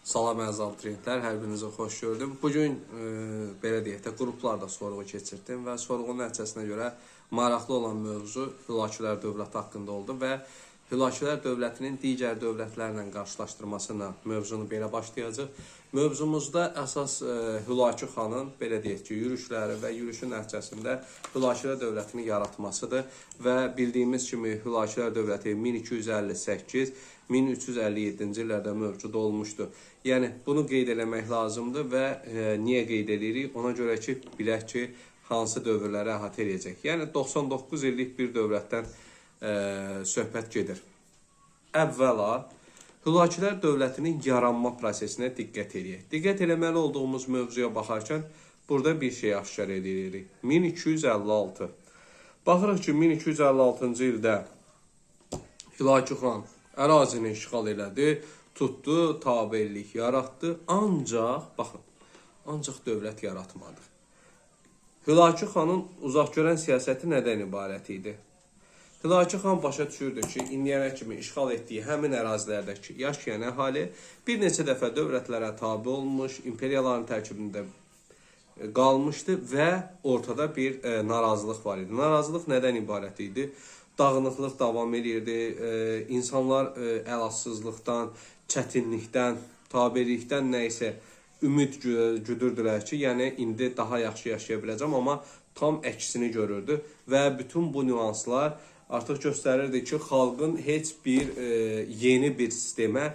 Salam əziz abituriyentlər, hər birinizi xoş gördüm. Bugün belə deyək də qruplarda sorğu keçirdim və sorğunun nəticəsinə görə maraqlı olan mövzu Hülakülər dövləti haqqında oldu və Hülakülər dövlətinin digər dövlətlərlə qarşılaşdırmasına mövzunu belə başlayacaq. Mövzumuzda əsas Hülakü xanın belə deyək ki, yürüşləri və yürüşün nəticəsində Hülakülər dövlətini yaratmasıdır və bildiyimiz kimi Hülakülər dövləti 1258-1357-ci illərdə mövcud olmuşdur. Yəni, bunu qeyd eləmək lazımdır və niyə qeyd edirik? Ona görə ki, bilək ki, hansı dövrləri əhatə edəcək. Yəni, 99 illik bir dövlətdən söhbət gedir. Əvvəla, Hülakülər dövlətinin yaranma prosesinə diqqət edək. Diqqət eləməli olduğumuz mövzuya baxarkən, burada bir şey aşkar edirik. 1256. Baxırıq ki, 1256-cı ildə Hülakü xan ərazini işğal elədi, tutdu, tabellik yaratdı, ancaq dövlət yaratmadı. Hülakü xanın uzaqgörən siyasəti nədən ibarət idi? Hülakü xan başa düşürdü ki, indiyənə kimi işğal etdiyi həmin ərazilərdəki yaşayan əhali bir neçə dəfə dövlətlərə tabi olmuş, imperiyaların tərkibində qalmışdı və ortada bir narazılıq var idi. Narazılıq nədən ibarət idi? Dağınıqlıq davam edirdi, insanlar əlatsızlıqdan, çətinlikdən, tabelikdən nəysə ümid güdürdülər ki, yəni indi daha yaxşı yaşaya biləcəm, amma tam əksini görürdü və bütün bu nüanslar artıq göstərirdi ki, xalqın heç bir yeni bir sistemə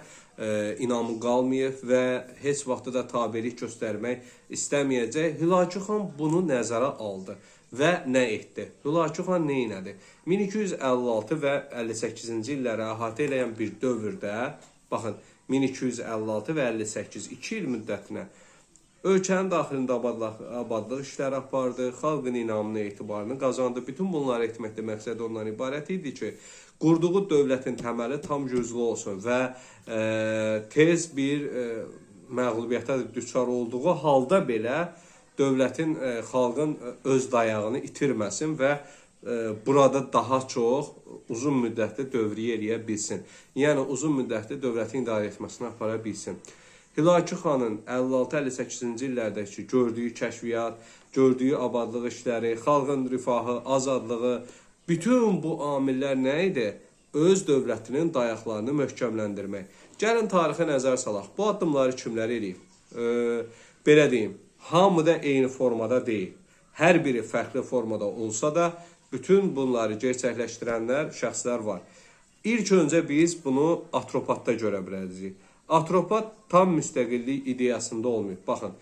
inamı qalmayıb və heç vaxtda da tabelik göstərmək istəməyəcək. Hülakü xan bunu nəzərə aldı və nə etdi? Hülakü xan nə elədi? 1256 və 58-ci illəri əhatə edən bir dövrdə, baxın, 1256 və 58, 2 il müddətinə ölkənin daxilində abadlıq işləri apardı, xalqın inamını, etibarını qazandı. Bütün bunları etməkdə məqsəd ondan ibarət idi ki, qurduğu dövlətin təməli tam güclü olsun və tez bir məğlubiyyətə düçar olduğu halda belə dövlətin, xalqın öz dayağını itirməsin və burada daha çox uzun müddətli dövriyyə eləyə bilsin. Yəni, uzun müddətli dövlətin idarə etməsini apara bilsin. Hülakü xanın 56-58-ci illərdəki gördüyü kəşfiyyat, gördüyü abadlıq işləri, xalqın rifahı, azadlığı, bütün bu amillər nə idi? Öz dövlətinin dayaqlarını möhkəmləndirmək. Gəlin tarixə nəzər salaq. Bu addımları kimlər eləyib? Belə deyim, hamı da eyni formada deyil. Hər biri fərqli formada olsa da, bütün bunları gerçəkləşdirənlər, şəxslər var. İlk öncə biz bunu Atropatda görə biləcəyik. Atropat tam müstəqillik ideyasında olmayıb. Baxın,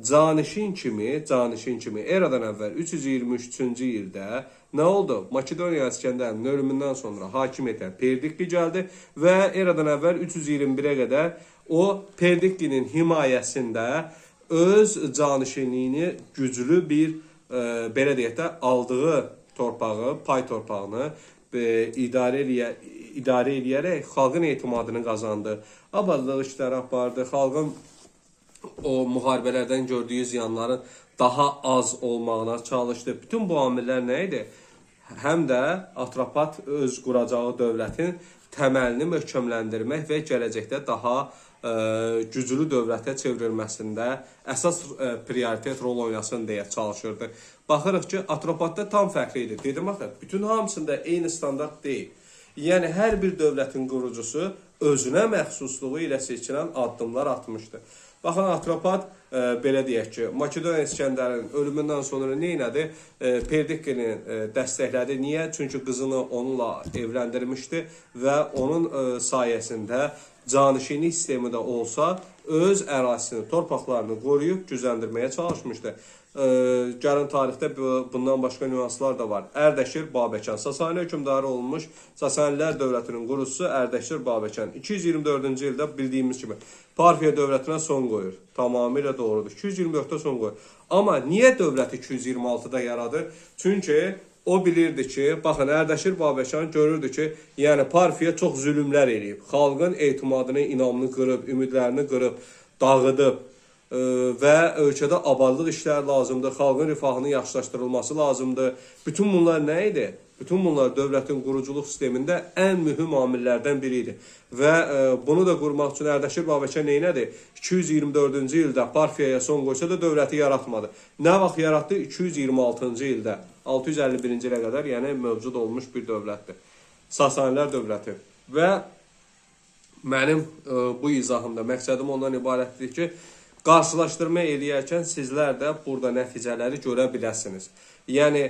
Canişin kimi eradan əvvəl 323-cü ildə nə oldu? Makedoniya İskəndərinin ölümündən sonra hakimiyyətə Perdikli gəldi və eradan əvvəl 321-ə qədər o Perdiklinin himayəsində öz canişinliyini güclü bir, belə deyək də, aldığı torpağı, pay torpağını idarə eləyərək xalqın etimadını qazandı. Abadlıq işləri apardı, xalqın o müharibələrdən gördüyü ziyanların daha az olmağına çalışdı. Bütün bu amillər nə idi? Həm də Atropat öz quracağı dövlətin təməlini möhkəmləndirmək və gələcəkdə daha güclü dövlətə çevrilməsində əsas prioritet rol oynasın deyə çalışırdı. Baxırıq ki, Atropatda tam fərqli idi. Dedim axı, bütün hamısında eyni standart deyil. Yəni, hər bir dövlətin qurucusu özünə məxsusluğu ilə seçilən addımlar atmışdı. Baxın, Atropat, belə deyək ki, Makedoniya İskəndərinin ölümündən sonra nə elədi? Perdikkini dəstəklədi. Niyə? Çünki qızını onunla evləndirmişdi və onun sayəsində canişinlik sistemi də olsa, öz ərazisini, torpaqlarını qoruyub gücləndirməyə çalışmışdı. Gəlin tarixdə bundan başqa nüanslar da var. Ərdəşir Babəkən, Sasani hökmdarı olmuş Sasanilər dövlətinin qurucusu Ərdəşir Babəkən 224-cü ildə bildiyimiz kimi Parfiya dövlətinə son qoyur. Tamamilə doğrudur. 224-də son qoyur. Amma niyə dövlət 226-da yaradı? Çünki o bilirdi ki, baxın, Ərdəşir Babəkən görürdü ki, yəni Parfiya çox zülümlər eləyib. Xalqın etimadını, inamını qırıb, ümidlərini qırıb, dağıdıb. və ölkədə abadlıq işləri lazımdır, xalqın rifahının yaxşılaşdırılması lazımdır. Bütün bunlar nə idi? Bütün bunlar dövlətin quruculuq sistemində ən mühüm amillərdən biri idi. Və bunu da qurmaq üçün Ərdəşir Babəkən neynədi? 224-cü ildə Parfiyaya son qoysa da dövləti yaratmadı. Nə vaxt yaratdı? 226-cı ildə, 651-ci ilə qədər, yəni mövcud olmuş bir dövlətdir. Sasanilər dövləti. Və mənim bu izahımda məqsədim ondan ibarətdir ki, qarşılaşdırma eləyərkən sizlər də burada nəticələri görə biləsiniz. Yəni,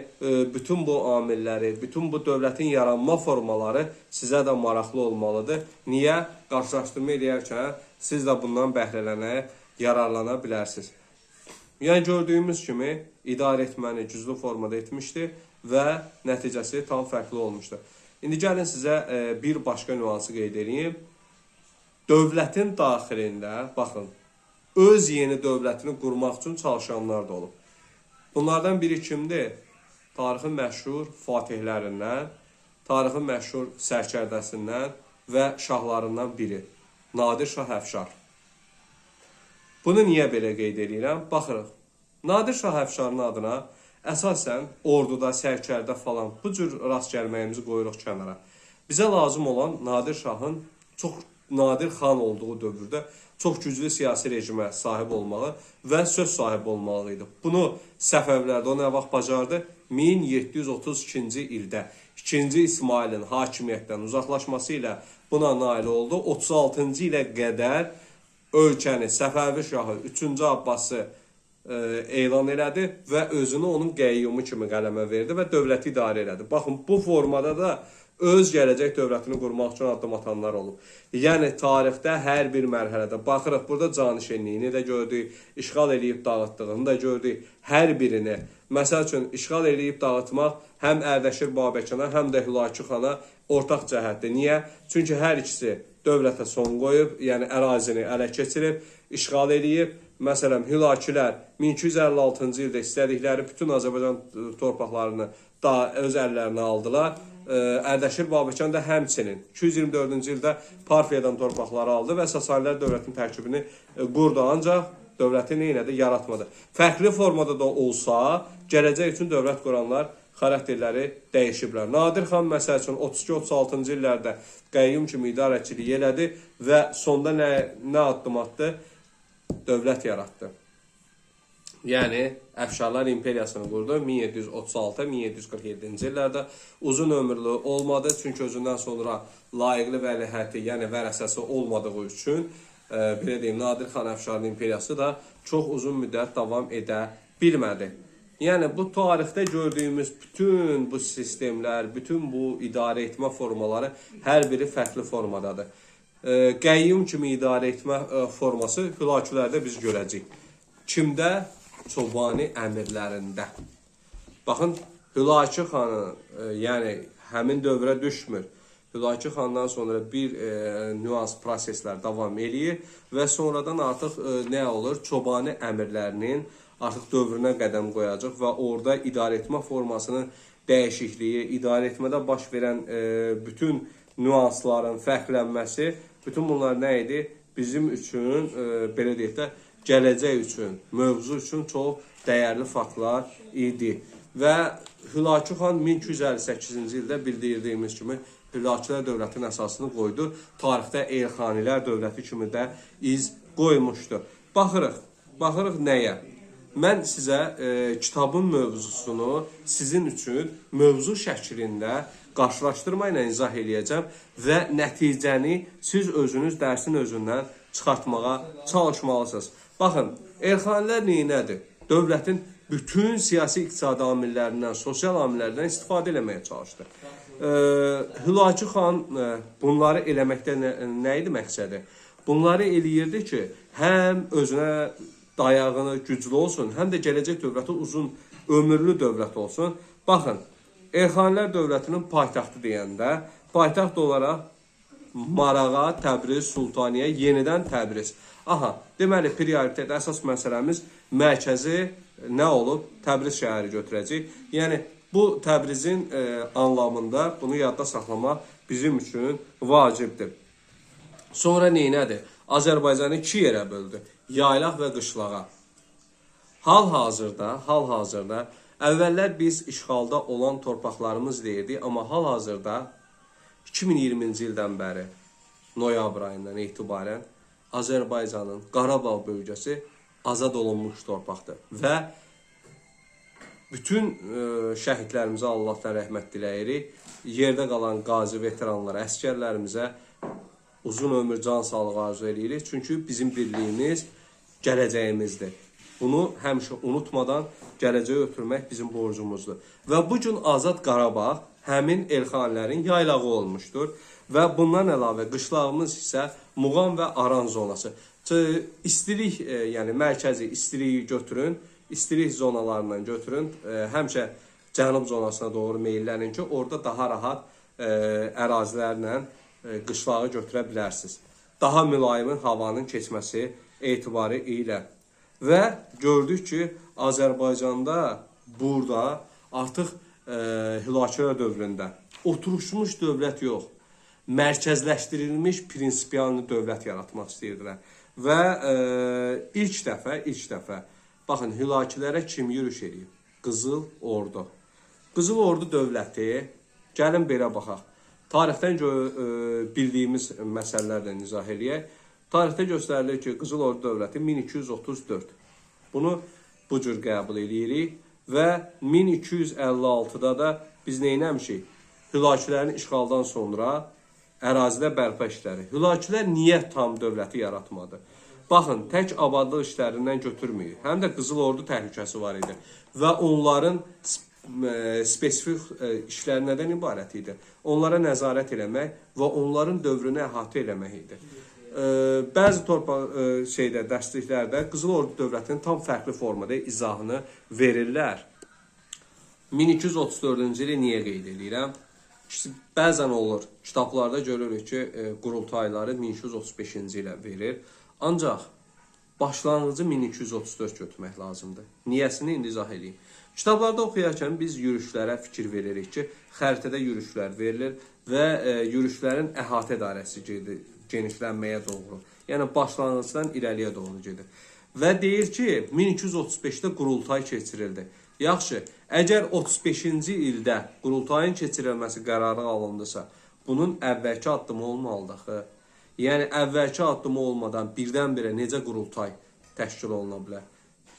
bütün bu amilləri, bütün bu dövlətin yaranma formaları sizə də maraqlı olmalıdır. Niyə? Qarşılaşdırma eləyərkən siz də bundan bəhrələnə, yararlana bilərsiniz. Yəni, gördüyümüz kimi idarə etməni güclü formada etmişdir və nəticəsi tam fərqli olmuşdur. İndi gəlin sizə bir başqa nüansı qeyd edeyim. Dövlətin daxilində, baxın, öz yeni dövlətini qurmaq üçün çalışanlar da olub. Bunlardan biri kimdir? Tarixin məşhur fatihlərindən, tarixin məşhur sərkərdəsindən və şahlarından biri. Nadir Şah Əfşar. Bunu niyə belə qeyd edirəm? Baxırıq, Nadir Şah Əfşarın adına əsasən orduda, sərkərdə falan bu cür rast gəlməyimizi qoyuruq kənara. Bizə lazım olan Nadir Şahın çox Nadir xan olduğu dövrdə çox güclü siyasi rejimə sahib olmalı və söz sahibi olmalı idi. Bunu Səfəvlərdə o nə vaxt bacardı? 1732-ci ildə 2-ci İsmailin hakimiyyətdən uzaqlaşması ilə buna nail oldu. 36-cı ilə qədər ölkəni Səfəvi şahı 3-cü Abbası elan elədi və özünü onun qəyyumu kimi qələmə verdi və dövləti idarə elədi. Baxın, bu formada da öz gələcək dövlətini qurmaq üçün addım atanlar olub. Yəni, tarixdə hər bir mərhələdə baxırıq, burada canişinliyini də gördük, işğal eləyib dağıtdığını da gördük, hər birini. Məsəl üçün, işğal eləyib dağıtmaq həm Ərdəşir Babəkana, həm də Hülakü xana ortaq cəhətdir. Niyə? Çünki hər ikisi dövlətə son qoyub, yəni ərazini ələ keçirib, işğal eləyib. Məsələn, Hülakülər 1256-cı ildə istədikləri bütün Azərbaycan torpaqlarını da öz əllərinə aldılar. Ərdəşir Babəkən də həmçinin 224-cü ildə Parfiyadan torpaqları aldı və Sasanilər dövlətinin tərkibini qurdu, ancaq dövləti neynədi? Yaratmadı. Fərqli formada da olsa, gələcək üçün dövlət quranlar xarakterləri dəyişiblər. Nadir xan məsəl üçün 32-36-cı illərdə qəyyum kimi idarəçilik elədi və sonda nə addım atdı? Dövlət yaratdı. Yəni, Əfşarlar imperiyasını qurdu 1736-1747-ci illərdə. Uzun ömürlü olmadı, çünki özündən sonra layiqli vəlihəti, yəni vərəsəsi olmadığı üçün, belə deyim, Nadir xan Əfşarın imperiyası da çox uzun müddət davam edə bilmədi. Yəni, bu tarixdə gördüyümüz bütün bu sistemlər, bütün bu idarə etmə formaları hər biri fərqli formadadır. Qəyyum kimi idarə etmə forması Hülakülərdə biz görəcəyik. Kimdə? Çobani əmirlərində. Baxın, Hülakü xanı, yəni həmin dövrə düşmür. Hülakü xandan sonra bir nüans proseslər davam edir və sonradan artıq nə olur? Çobani əmirlərinin artıq dövrünə qədəm qoyacaq və orada idarə etmə formasının dəyişikliyi, idarə etmədə baş verən bütün nüansların fərqlənməsi, bütün bunlar nə idi? Bizim üçün, belə deyək də, gələcək üçün, mövzu üçün çox dəyərli faktlar idi. Və Hülakü xan 1258-ci ildə bildirdiyimiz kimi Hülakülər dövlətinin əsasını qoydu. Tarixdə Elxanilər dövləti kimi də iz qoymuşdu. Baxırıq nəyə? Mən sizə kitabın mövzusunu sizin üçün mövzu şəklində qarşılaşdırma ilə izah eləyəcəm və nəticəni siz özünüz dərsin özündən çıxartmağa çalışmalısınız. Baxın, Elxanilər neynədir? Dövlətin bütün siyasi iqtisadi amillərindən, sosial amillərdən istifadə eləməyə çalışdı. Hülakü xan bunları eləməkdə nə idi məqsədi? Bunları eləyirdi ki, həm özünə dayağını güclü olsun, həm də gələcək dövləti uzun ömürlü dövlət olsun. Baxın, Elxanilər dövlətinin paytaxtı deyəndə, paytaxt olaraq Marağa, Təbriz, Sultaniyə, yenidən Təbriz. Aha, deməli, prioritet, əsas məsələmiz mərkəzi nə olub? Təbriz şəhəri götürəcək. Yəni, bu Təbrizin anlamında bunu yadda saxlamaq bizim üçün vacibdir. Sonra neynədir? Azərbaycanı 2 yerə böldü. Yaylaq və qışlağa. Hal-hazırda əvvəllər biz işğalda olan torpaqlarımız deyirdik, amma hal-hazırda 2020-ci ildən bəri noyabr ayından etibarən Azərbaycanın Qarabağ bölgəsi azad olunmuş torpaqdır və bütün şəhidlərimizə Allahdan rəhmət diləyirik. Yerdə qalan qazi veteranlara, əskərlərimizə uzun ömür, can sağlığı arzu edirik. Çünki bizim birliyimiz gələcəyimizdir. Bunu həmişə unutmadan gələcəyə ötürmək bizim borcumuzdur. Və bu gün Azad Qarabağ həmin Elxanilərin yaylağı olmuşdur. Və bundan əlavə qışlağımız isə Muğan və Aran zonası. İstilik, yəni mərkəzi istiliyi götürün, istilik zonalarından götürün, həmişə cənub zonasına doğru meyillənin ki, orada daha rahat ərazilərlə qışlağı götürə bilərsiniz. Daha mülayim havanın keçməsi etibarı ilə. Və gördük ki, Azərbaycanda burada artıq Hülakülər dövründə oturuşmuş dövlət yox, mərkəzləşdirilmiş prinsipial dövlət yaratmaq istəyirdilər. Və ilk dəfə, baxın, Hülakülərə kim yürüş edib? Qızıl Ordu. Qızıl Ordu dövləti, gəlin belə baxaq. Tarixdən bildiyimiz məsələlərlə izah eləyək. Tarixdə göstərilir ki, Qızıl Ordu dövləti 1234. Bunu bu cür qəbul edirik və 1256-da da biz neynəmişik? Hülakülərin işğaldan sonra ərazidə bərpa işləri. Hülakülər niyə tam dövləti yaratmadı? Baxın, tək abadlıq işlərindən götürməyir. Həm də Qızıl Ordu təhlükəsi var idi. Və onların spesifik işləri nədən ibarət idi? Onlara nəzarət eləmək və onların dövrünü əhatə eləmək idi. Bəzi dərsliklərdə Qızıl Ordu dövlətinin tam fərqli formada izahını verirlər. 1234-cü ili niyə qeyd edirəm? Bəzən olur, kitablarda görürük ki, qurultayları 1235-ci ilə verir. Ancaq başlanğıcı 1234 götürmək lazımdır. Niyəsini indi izah edeyim. Kitablarda oxuyarkən biz yürüşlərə fikir veririk ki, xəritədə yürüşlər verilir və yürüşlərin əhatə dairəsi genişlənməyə doğru. Yəni başlanğıcdan irəliyə doğru gedir. Və deyir ki, 1235-də qurultay keçirildi. Yaxşı, əgər 35-ci ildə qurultayın keçirilməsi qərarı alındısa, bunun əvvəlki addımı olmalıdır. Yəni, əvvəlki addımı olmadan birdən-birə necə qurultay təşkil oluna bilər?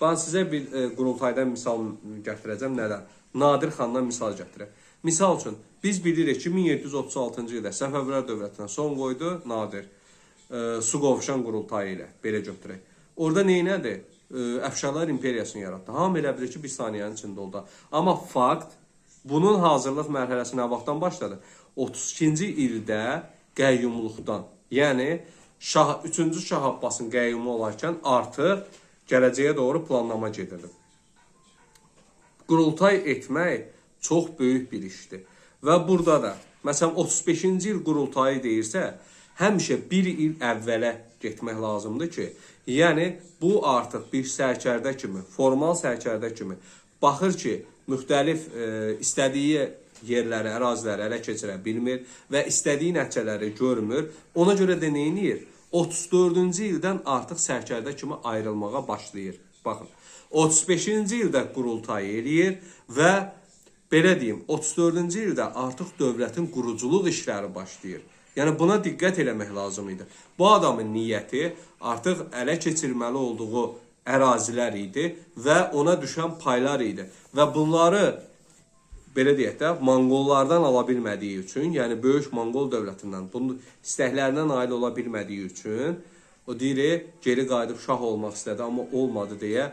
Ben sizə bir qurultaydan misal gətirəcəm. Nədən? Nadir xandan misal gətirəm. Misal üçün, biz bilirik ki, 1736-cı ildə Səfəvilər dövlətinə son qoydu Nadir. Suqovuşan qurultayı ilə, belə götürək. Orada neynədir? Əfşarlar imperiyasını yaratdı. Hamı elə bilir ki, bir saniyənin içində oldu. Amma fakt, bunun hazırlıq mərhələsi nə vaxtdan başladı? 32-ci ildə qəyyumluqdan, yəni 3-cü Şah Abbasın qəyyumu olarkən artıq gələcəyə doğru planlama gedirdi. Qurultay etmək çox böyük bir işdir. Və burada da, məsələn, 35-ci il qurultayı deyirsə, həmişə bir il əvvələ getmək lazımdır ki, yəni bu artıq bir sərkərdə kimi, formal sərkərdə kimi baxır ki, müxtəlif istədiyi yerləri, əraziləri ələ keçirə bilmir və istədiyi nəticələri görmür. Ona görə də neyniyir? 34-cü ildən artıq sərkərdə kimi ayrılmağa başlayır. Baxın, 35-ci ildə qurultayı eləyir və belə deyim, 34-cü ildə artıq dövlətin quruculuq işləri başlayır. Yəni buna diqqət eləmək lazım idi. Bu adamın niyyəti artıq ələ keçirməli olduğu ərazilər idi və ona düşən paylar idi. Və bunları belə deyək də, Monqollardan ala bilmədiyi üçün, yəni böyük Monqol dövlətindən, bunun istəklərindən nail ola bilmədiyi üçün, o deyir, geri qayıdıb şah olmaq istədi, amma olmadı deyə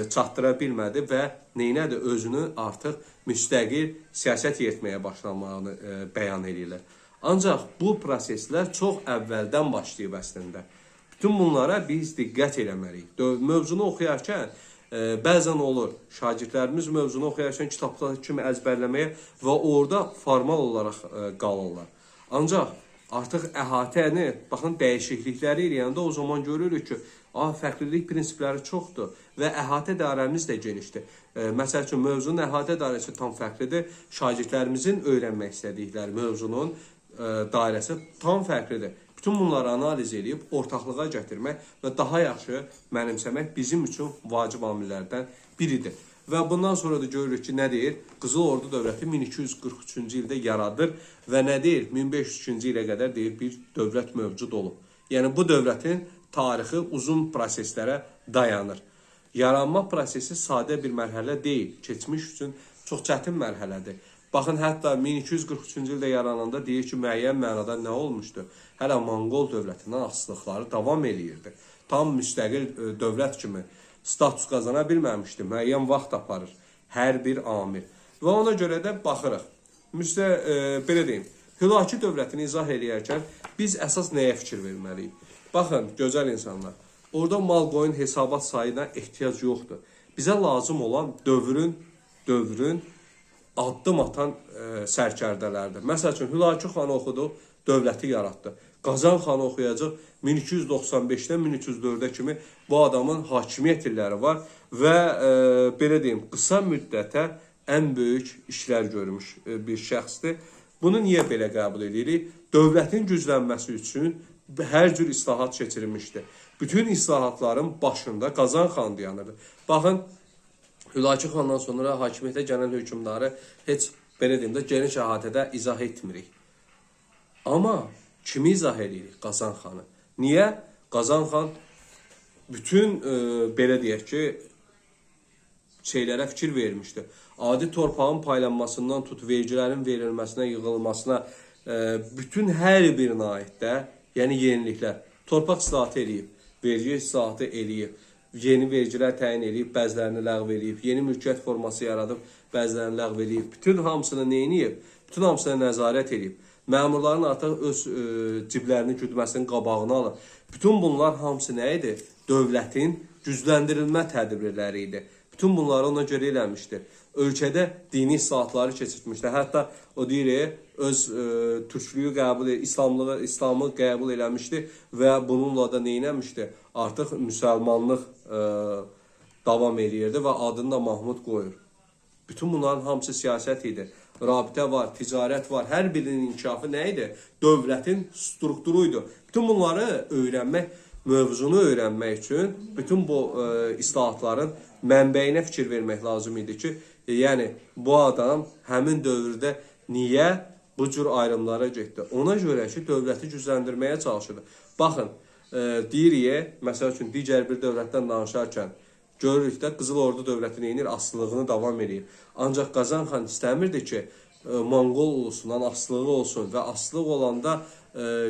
çatdıra bilmədi və neynədir? Özünü artıq müstəqil siyasət yeritməyə başlamağını bəyan edirlər. Ancaq bu proseslər çox əvvəldən başlayıb əslində. Bütün bunlara biz diqqət eləməliyik. Mövzunu oxuyarkən, bəzən olur, şagirdlərimiz mövzunu oxuyarkən kitabdakı kimi əzbərləməyə və orada formal olaraq qalırlar. Ancaq artıq əhatəni, baxın, dəyişiklikləri eləyəndə o zaman görürük ki, fərqlilik prinsipləri çoxdur və əhatə dairəmiz də genişdir. Məsəl üçün, mövzunun əhatə dairəsi tam fərqlidir. Şagirdlərimizin öyrənmək istədikləri mövzunun dairəsi tam fərqlidir. Bütün bunları analiz edib ortaqlığa gətirmək və daha yaxşı mənimsəmək bizim üçün vacib amillərdən biridir. Və bundan sonra da görürük ki, nə deyir? Qızıl Ordu dövləti 1243-cü ildə yaradır və nə deyir? 1503-cü ilə qədər deyir bir dövlət mövcud olub. Yəni bu dövlətin tarixi uzun proseslərə dayanır. Yaranma prosesi sadə bir mərhələ deyil. Keçmiş üçün çox çətin mərhələdir. Baxın, hətta 1243-cü ildə yarananda deyir ki, müəyyən mənada nə olmuşdu? Hələ Monqol dövlətindən asılıqları davam eləyirdi. Tam müstəqil dövlət kimi status qazana bilməmişdi. Müəyyən vaxt aparır hər bir amil. Və ona görə də baxırıq. Belə deyim, Hülaki dövlətini izah eləyərkən biz əsas nəyə fikir verməliyik? Baxın, gözəl insanlar, orada mal qoyun hesabat sayına ehtiyac yoxdur. Bizə lazım olan dövrün addım atan sərkərdələrdir. Məsəl üçün, Hülaki xanı oxudu, dövləti yaratdı. Qazan xanı oxuyacaq 1295-dən 1304-ə kimi bu adamın hakimiyyət illəri var və belə deyim, qısa müddətə ən böyük işlər görmüş bir şəxsdir. Bunu niyə belə qəbul edirik? Dövlətin güclənməsi üçün hər cür islahat keçirilmişdir. Bütün islahatların başında Qazan xan dayanırdı. Baxın, Hülaki xandan sonra hakimiyyətə gələn hökmdarı heç belə deyim də geniş əhatədə izah etmirik. Amma kimi izah edirik? Qazan xanı. Niyə? Qazan xan bütün belə deyək ki, şeylərə fikir vermişdi. Adi torpağın paylanmasından tut, vergilərin verilməsinə, yığılmasına, bütün hər birinə aiddə, yəni yeniliklər, torpaq islahatı eləyib, vergi islahatı eləyib, yeni vergilər təyin edib, bəzilərini ləğv edib, yeni mülkiyyət forması yaradıb, bəzilərini ləğv edib, bütün hamısını neyniyib? Bütün hamısına nəzarət edib. Məmurların artıq öz ciblərini güdməsinin qabağını alır. Bütün bunlar hamısı nə idi? Dövlətin gücləndirilmə tədbirləri idi. Bütün bunları ona görə eləmişdi. Ölkədə dini islahatları keçirtmişdi. Hətta o deyir, öz türklüyü qəbul, İslamı qəbul eləmişdi və bununla da neynəmişdi? Artıq müsəlmanlıq davam eləyirdi və adını da Mahmud qoyur. Bütün bunların hamısı siyasət idi. Rabitə var, ticarət var. Hər birinin inkişafı nə idi? Dövlətin strukturuydu. Bütün bunları öyrənmək, mövzunu öyrənmək üçün bütün bu islahatların mənbəyinə fikir vermək lazım idi ki, yəni bu adam həmin dövrdə niyə bu cür ayrımlara getdi? Ona görə ki, dövləti gücləndirməyə çalışırdı. Baxın, deyirik, məsəl üçün digər bir dövlətdən danışarkən, görürük də Qızıl Ordu dövləti neynir? Asılılığını davam edir. Ancaq Qazan xan istəmirdi ki, Monqol ulusundan asılığı olsun və asılıq olanda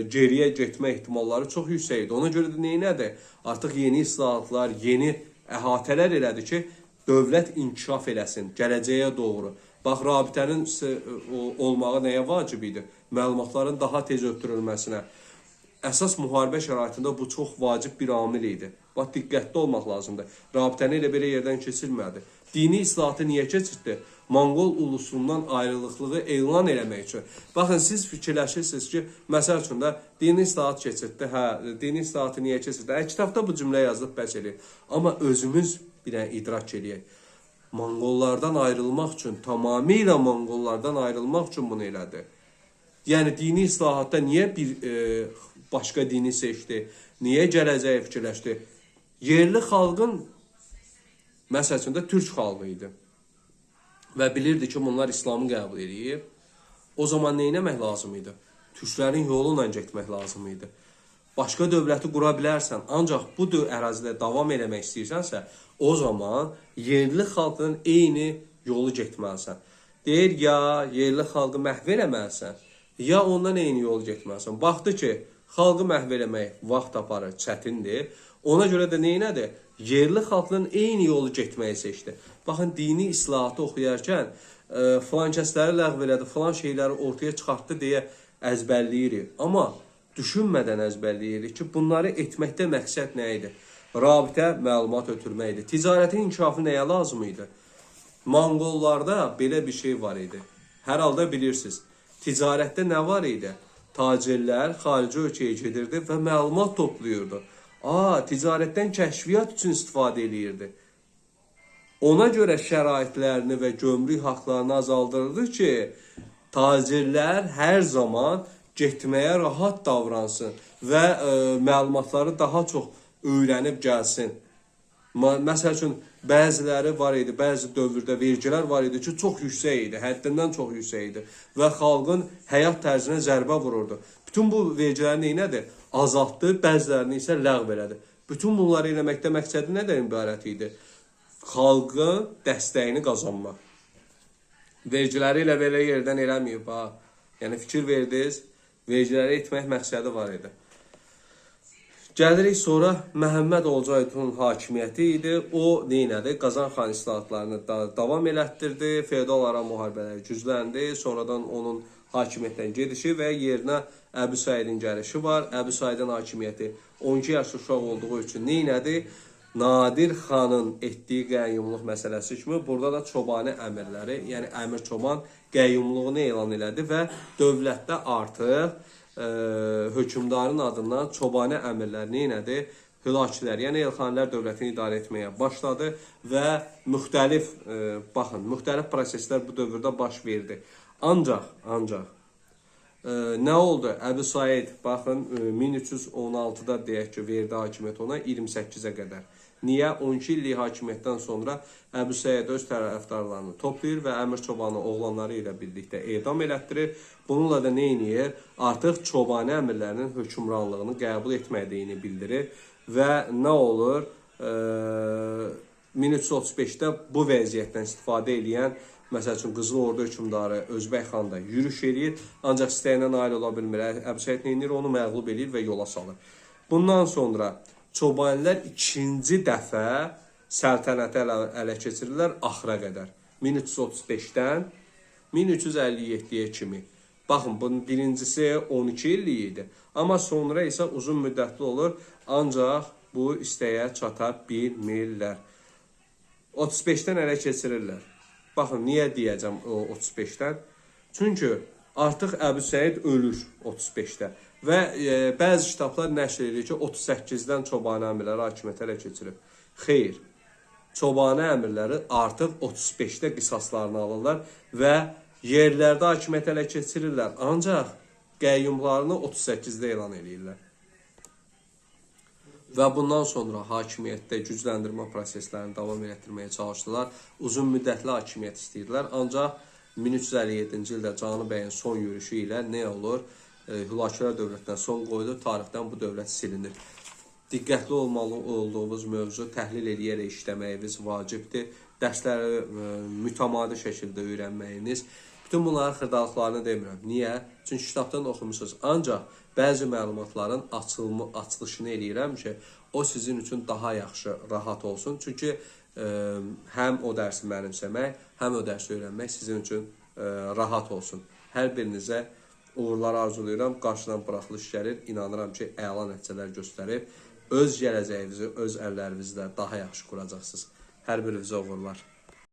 geriyə getmə ehtimalları çox yüksəkdir. Ona görə də neynədir? Artıq yeni islahatlar, yeni əhatələr elədi ki, dövlət inkişaf eləsin, gələcəyə doğru. Bax, rabitənin olmağı nəyə vacib idi? Məlumatların daha tez ötürülməsinə. Əsas müharibə şəraitində bu çox vacib bir amil idi. Bax, diqqətli olmaq lazımdır. Rabitəni elə belə yerdən keçirmədi. Dini islahatı niyə keçirdi? Monqol ulusundan ayrılıqlığı elan eləmək üçün. Baxın, siz fikirləşirsiniz ki, məsəl üçün də dini islahat keçirdi. Hə, dini islahatı niyə keçirdi? Kitabda bu cümlə yazılıb bəs eləyir. Amma özümüz bir dənə idrak eləyək. Monqollardan ayrılmaq üçün, tamamilə Monqollardan ayrılmaq üçün bunu elədi. Yəni, dini islahatda niyə bir başqa dini seçdi? Niyə gələcəyə fikirləşdi? Yerli xalqın, məsəl üçün də türk xalqı idi. Və bilirdi ki, bunlar İslamı qəbul edib. O zaman nə etmək lazım idi? Türklərin yolu ilə getmək lazım idi. Başqa dövləti qura bilərsən, ancaq bu ərazidə davam eləmək istəyirsənsə, o zaman yerli xalqın eyni yolu getməlisən. Deyir, ya yerli xalqı məhv eləməlisən, ya ondan eyni yolu getməlisən. Baxdı ki, xalqı məhv eləmək vaxt aparır, çətindir. Ona görə də neynədir? Yerli xalqın eyni yolu getməyi seçdi. Baxın, dini islahatı oxuyarkən filan kəsləri ləğv elədi, filan şeyləri ortaya çıxartdı deyə əzbərləyirik. Amma düşünmədən əzbərləyirik ki, bunları etməkdə məqsəd nə idi? Rabitə məlumat ötürmək idi. Ticarətin inkişafı nəyə lazım idi? Monqollarda belə bir şey var idi. Hər halda bilirsiniz. Ticarətdə nə var idi? Tacirlər xarici ölkəyə gedirdi və məlumat toplayırdı. Ticarətdən kəşfiyyat üçün istifadə edirdi. Ona görə şəraitlərini və gömrük haqlarını azaldırdı ki, tacirlər hər zaman getməyə rahat davransın və məlumatları daha çox öyrənib gəlsin. Məsəl üçün, bəziləri var idi, bəzi dövrdə vergilər var idi ki, çox yüksək idi, həddindən çox yüksək idi və xalqın həyat tərzinə zərbə vururdu. Bütün bu vergiləri neynədir? Azaltdı, bəzilərini isə ləğv elədi. Bütün bunları eləməkdə məqsədi nədən ibarət idi? Xalqın dəstəyini qazanmaq. Vergiləri ilə belə yerdən eləməyib, ha. Yəni, fikir verdiniz, vergiləri etmək məqsədi var idi. Gəlirik sonra Məhəmməd Olcaydın hakimiyyəti idi. O neynədi? Qazan xan islahatlarını davam elətdirdi, feodal ara müharibələri gücləndi, sonradan onun hakimiyyətdən gedişi və yerinə Əbu Saidin gəlişi var. Əbu Saidin hakimiyyəti 12 yaşlı uşaq olduğu üçün neynədi? Nadir xanın etdiyi qəyyumluq məsələsi kimi burada da Çobani əmirləri, yəni əmir çoban qəyyumluğunu elan elədi və dövlətdə artıq hökümdarın adından Çobani əmirləri neynədi? Hülakilər, yəni Elxanilər dövlətini idarə etməyə başladı və müxtəlif proseslər bu dövrdə baş verdi. Ancaq nə oldu? Əbu Said, baxın, 1316-da deyək ki, verdi hakimiyyət ona 28-ə qədər. Niyə? 12 illik hakimiyyətdən sonra Əbu Said öz tərəfdarlarını toplayır və Əmir Çobanı oğlanları ilə birlikdə edam elətdirir. Bununla da nə edir? Artıq Çobani əmirlərinin hökmranlığını qəbul etmədiyini bildirir və nə olur? 1335-də bu vəziyyətdən istifadə edən, məsəl üçün, Qızıl Ordu hökmdarı Özbək xan da yürüş edir, ancaq istəyinə nail ola bilmir. Əbu Said neynir? Onu məğlub edir və yola salır. Bundan sonra Çobanilər ikinci dəfə səltənəti ələ keçirirlər axıra qədər. 1335-dən 1357-yə kimi. Baxın, bunun birincisi 12 illik idi. Amma sonra isə uzun müddətli olur, ancaq bu istəyə çata bilmirlər. 35-dən ələ keçirirlər. Baxın, niyə deyəcəm o 35-dən? Çünki artıq Əbu Said ölür 35-də. Və bəzi kitablar nəşr edir ki, 38-dən Çobani əmirləri hakimiyyətə ələ keçirib. Xeyr, Çobani əmirləri artıq 35-də qisaslarını alırlar və yerlərdə hakimiyyətə ələ keçirirlər. Ancaq qəyyumlarını 38-də elan edirlər. Və bundan sonra hakimiyyətdə gücləndirmə proseslərini davam etdirməyə çalışdılar. Uzun müddətli hakimiyyət istəyirdilər. Ancaq 1357-ci ildə Canı bəyin son yürüyüşü ilə nə olur? Hülakilər dövlətindən son qoyulur, tarixdən bu dövlət silinir. Diqqətli olmalı olduğumuz mövzu təhlil edərək işləməyiniz vacibdir. Dərsləri mütəmadi şəkildə öyrənməyiniz. Bütün bunların xırdalıqlarını demirəm. Niyə? Çünki kitabdan oxumusunuz. Ancaq bəzi məlumatların açılışını eləyirəm ki, o sizin üçün daha yaxşı, rahat olsun. Çünki həm o dərsi mənimsəmək, həm o dərsi öyrənmək sizin üçün rahat olsun. Hər birinizə uğurlar arzulayıram. Qarşıdan buraxılış gəlir. İnanıram ki, əla nəticələr göstərib öz gələcəyinizi öz əllərinizlə daha yaxşı quracaqsınız. Hər birinizə uğurlar.